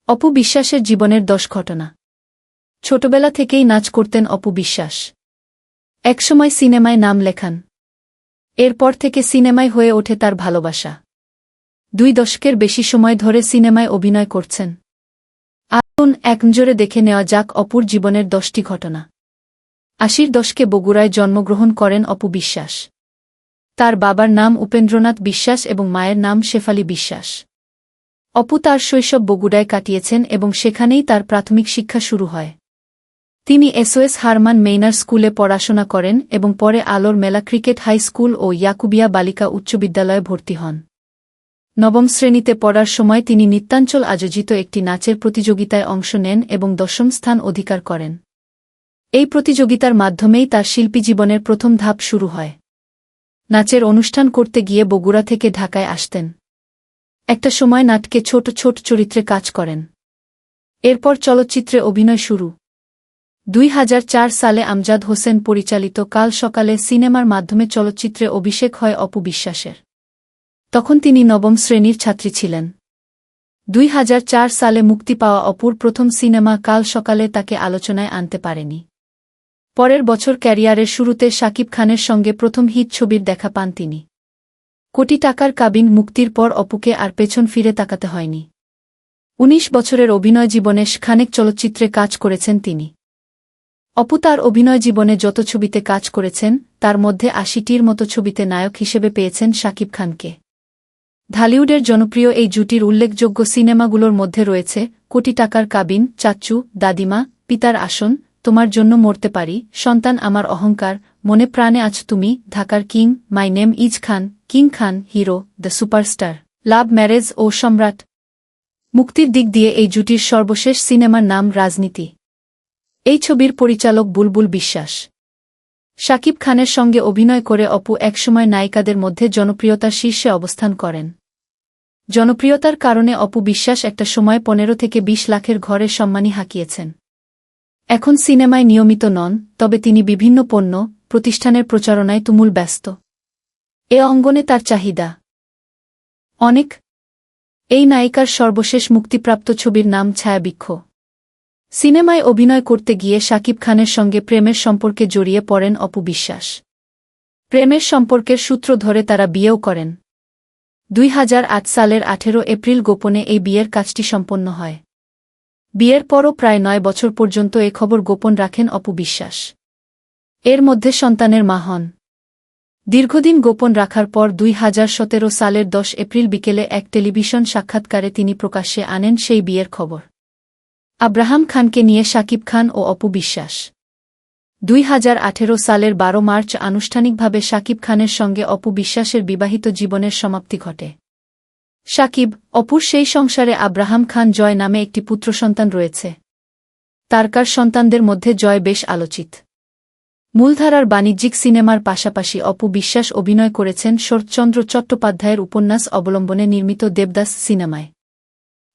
অপু বিশ্বাসের জীবনের 10 ঘটনা। ছোটবেলা থেকেই নাচ করতেন অপু বিশ্বাস। একসময় সিনেমায় নাম লেখান। এরপর থেকে সিনেমায় হয়ে ওঠে তার ভালোবাসা। 2 দশকের বেশি সময় ধরে সিনেমায় অভিনয় করছেন। আসুন এক নজরে দেখে নেওয়া যাক অপুর জীবনের 10টি ঘটনা। 80-র দশকে বগুড়ায় জন্মগ্রহণ করেন অপু বিশ্বাস। তার বাবার নাম উপেন্দ্রনাথ বিশ্বাস এবং মায়ের নাম শেফালি বিশ্বাস। অপু তার শৈশব বগুড়ায় কাটিয়েছেন এবং সেখানেই তার প্রাথমিক শিক্ষা শুরু হয়। তিনি এসওএস হারমান মেইনার স্কুলে পড়াশোনা করেন এবং পরে আলোর মেলা ক্রিকেট হাই স্কুল ও ইয়াকুবিয়া বালিকা উচ্চ বিদ্যালয়ে ভর্তি হন। 9ম শ্রেণীতে পড়ার সময় তিনি নৃত্যাঞ্চল আয়োজিত একটি নাচের প্রতিযোগিতায় অংশ নেন এবং 10ম স্থান অধিকার করেন। এই প্রতিযোগিতার মাধ্যমেই তার শিল্পী জীবনের প্রথম ধাপ শুরু হয়। নাচের অনুষ্ঠান করতে গিয়ে বগুড়া থেকে ঢাকায় আসতেন। একটা সময় নাটকে ছোট ছোট চরিত্রে কাজ করেন। এরপর চলচ্চিত্রে অভিনয় শুরু। 2004 সালে আমজাদ হোসেন পরিচালিত কাল সকালে সিনেমার মাধ্যমে চলচ্চিত্রে অভিষেক হয় অপু বিশ্বাসের। তখন তিনি 9ম শ্রেণীর ছাত্রী ছিলেন। 2004 সালে মুক্তি পাওয়া অপুর প্রথম সিনেমা কাল সকালে তাকে আলোচনায় আনতে পারেনি। পরের বছর ক্যারিয়ারের শুরুতে শাকিব খানের সঙ্গে প্রথম হিট ছবির দেখা পান তিনি। কোটি টাকার কাবিন মুক্তির পর অপুকে আর পেছন ফিরে তাকাতে হয়নি। 19 বছরের অভিনয় জীবনে খানেক চলচ্চিত্রে কাজ করেছেন তিনি। অপু তার অভিনয় জীবনে যত ছবিতে কাজ করেছেন তার মধ্যে 80টির মতো ছবিতে নায়ক হিসেবে পেয়েছেন শাকিব খানকে। ঢালিউডের জনপ্রিয় এই জুটির উল্লেখযোগ্য সিনেমাগুলোর মধ্যে রয়েছে কোটি টাকার কাবিন, চাচ্চু, দাদিমা, পিতার আসন, তোমার জন্য মরতে পারি, সন্তান আমার অহংকার, মনে প্রাণে আছ তুমি, ঢাকার king, my name is Khan, king Khan, hero, the superstar, love marriage ও সম্রাট। মুক্তির দিক দিয়ে এই জুটির সর্বশেষ সিনেমার নাম রাজনীতি। এই ছবির পরিচালক বুলবুল বিশ্বাস। শাকিব খানের সঙ্গে অভিনয় করে অপু একসময় নায়িকাদের মধ্যে জনপ্রিয়তার শীর্ষে অবস্থান করেন। জনপ্রিয়তার কারণে অপু বিশ্বাস একটা সময় 15 থেকে 20 লাখের ঘরে সম্মানী হাঁকিয়েছেন। এখন সিনেমায় নিয়মিত নন, তবে তিনি বিভিন্ন পণ্য, প্রতিষ্ঠানের প্রচারণায় তুমুল ব্যস্ত। এ অঙ্গনে তার চাহিদা অনেক। এই নায়িকার সর্বশেষ মুক্তিপ্রাপ্ত ছবির নাম ছায়াবৃক্ষ। সিনেমায় অভিনয় করতে গিয়ে শাকিব খানের সঙ্গে প্রেমের সম্পর্কে জড়িয়ে পড়েন অপু বিশ্বাস। প্রেমের সম্পর্কের সূত্র ধরে তারা বিয়েও করেন। 2008 সালের 18 এপ্রিল গোপনে এই বিয়ের কাজটি সম্পন্ন হয়। বিয়ের পরও প্রায় 9 বছর পর্যন্ত এ খবর গোপন রাখেন অপু বিশ্বাস। এর মধ্যে সন্তানের মা হন। দীর্ঘদিন গোপন রাখার পর 2017 সালের 10 এপ্রিল বিকেলে এক টেলিভিশন সাক্ষাৎকারে তিনি প্রকাশ্যে আনেন সেই বিয়ের খবর। আব্রাহাম খানকে নিয়ে শাকিব খান ও অপু বিশ্বাস। 2018 সালের 12 মার্চ আনুষ্ঠানিকভাবে শাকিব খানের সঙ্গে অপু বিশ্বাসের বিবাহিত জীবনের সমাপ্তি ঘটে। শাকিব, অপুর সেই সংসারে আব্রাহাম খান জয় নামে একটি পুত্রসন্তান রয়েছে। তারকার সন্তানদের মধ্যে জয় বেশ আলোচিত। মূলধারার বাণিজ্যিক সিনেমার পাশাপাশি অপু বিশ্বাস অভিনয় করেছেন শরৎচন্দ্র চট্টোপাধ্যায়ের উপন্যাস অবলম্বনে নির্মিত দেবদাস সিনেমায়।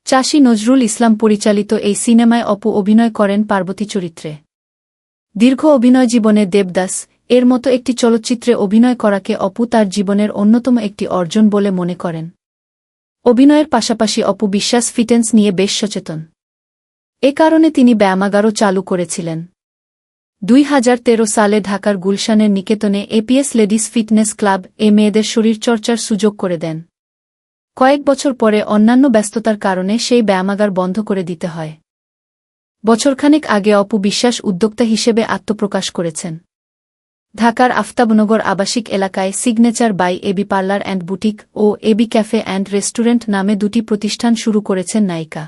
চাষী নজরুল ইসলাম পরিচালিত এই সিনেমায় অপু অভিনয় করেন পার্বতী চরিত্রে। দীর্ঘ অভিনয় জীবনে দেবদাস এর মতো একটি চলচ্চিত্রে অভিনয় করাকে অপু তার জীবনের অন্যতম একটি অর্জন বলে মনে করেন। অভিনয়ের পাশাপাশি অপু বিশ্বাস ফিটনেস নিয়ে বেশ সচেতন। এ কারণে তিনি ব্যায়ামাগারও চালু করেছিলেন। 2013 সালে ঢাকার গুলশানের নিকেতনে এপিএস লেডিস ফিটনেস ক্লাব মেয়েদের শরীরচর্চার সুযোগ করে দেন। কয়েক বছর পরে অন্যান্য ব্যস্ততার কারণে সেই ব্যায়ামাগার বন্ধ করে দিতে হয়। বছরখানেক আগে অপু বিশ্বাস উদ্যোক্তা হিসেবে আত্মপ্রকাশ করেছেন। ঢাকার আফতাবনগর আবাসিক এলাকায় signature by AB parlour and boutique ও এবি ক্যাফে অ্যান্ড রেস্টুরেন্ট নামে 2টি প্রতিষ্ঠান শুরু করেছেন নায়িকা।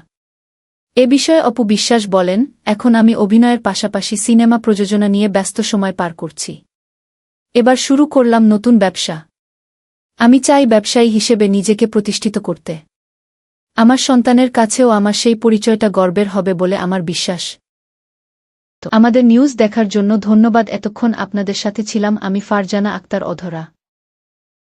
এ বিষয়ে অপু বিশ্বাস বলেন, এখন আমি অভিনয়ের পাশাপাশি সিনেমা প্রযোজনা নিয়ে ব্যস্ত সময় পার করছি। এবার শুরু করলাম নতুন ব্যবসা। আমি চাই ব্যবসায়ী হিসেবে নিজেকে প্রতিষ্ঠিত করতে। আমার সন্তানের কাছেও আমার সেই পরিচয়টা গর্বের হবে বলে আমার বিশ্বাস। আমাদের নিউজ দেখার জন্য ধন্যবাদ। এতক্ষণ আপনাদের সাথে ছিলাম আমি ফারজানা আক্তার অধরা।